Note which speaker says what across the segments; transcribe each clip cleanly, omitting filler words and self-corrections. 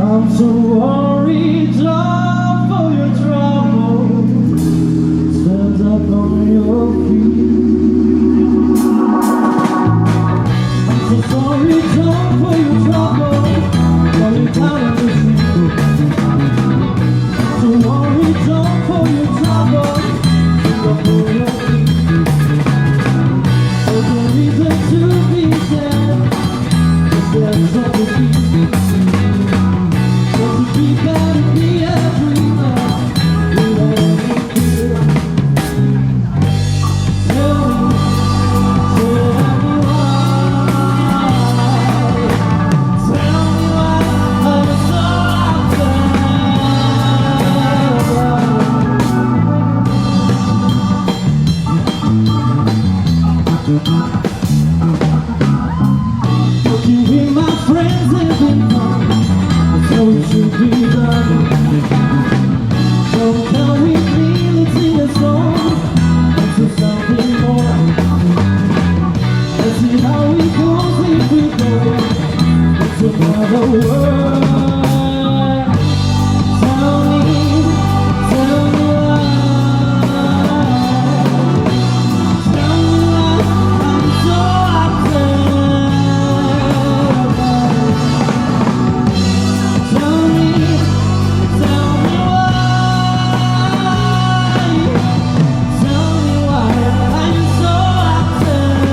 Speaker 1: I'm so worried for your trouble. Stand up on your feet. I'm so sorry, John, for your trouble. Falling down on the street. I'm so worried, John, for your trouble. Stand up on your feet. There's no reason to be sad. There's something to be. Be better, be a dreamer. You let me feel. Tell me why I'm so upset. Looking with my friends have been fun. So it should be done. So come with me, let's sing a song. Let's do something more. Let's see how it goes if we go. It's another world. Tell me why. Tell me why I'm so upset.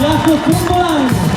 Speaker 1: Jacopo Tombolano.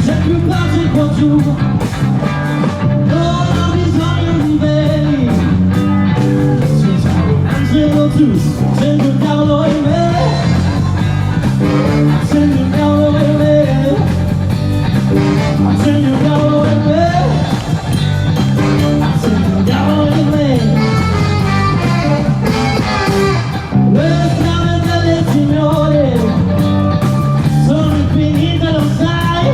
Speaker 1: C'è più pace qua giù, non ho bisogno di veli. Scusa, Angelo tu, accendi il cavolo in me, accendi il cavolo in me, accendi il cavolo in me, accendi il cavolo in me. Le strade delle signore sono infinite, lo sai,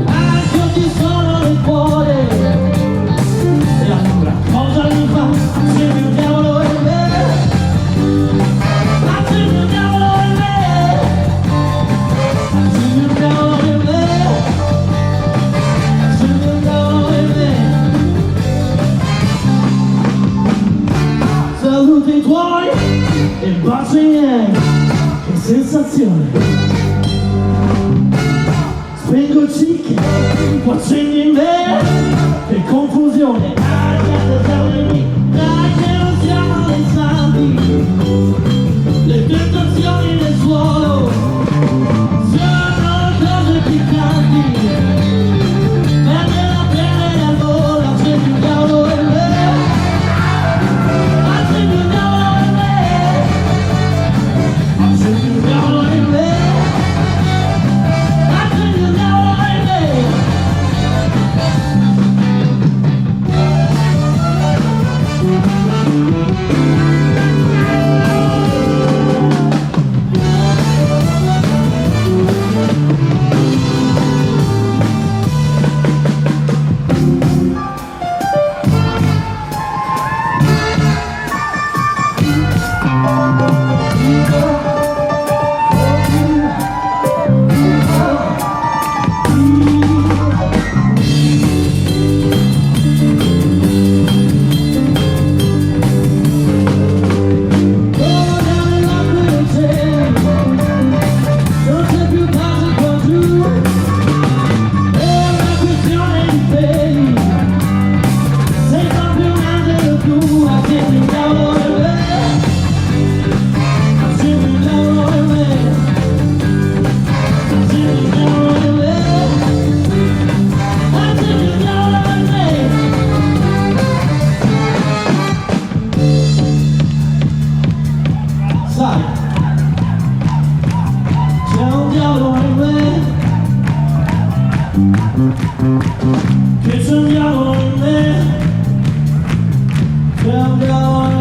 Speaker 1: anche oggi sono nel cuore, e allora cosa mi fa? Accendi un diavolo in me, accendi un diavolo in me, accendi un diavolo in me, accendi un diavolo in me. Saluti i tuoi e baci i miei, che sensazione. Spengo il cic, tu accendi in me, che confusione. Dai che non siamo dei santi, le tentazioni nel suolo sono cose piccanti. Perde la pelle e allora accendi un diavolo in me, accendi un diavolo in me, accendi un diavolo in me. Sai, c'è un diavolo in me, che c'è un diavolo in me, c'è un diavolo in me.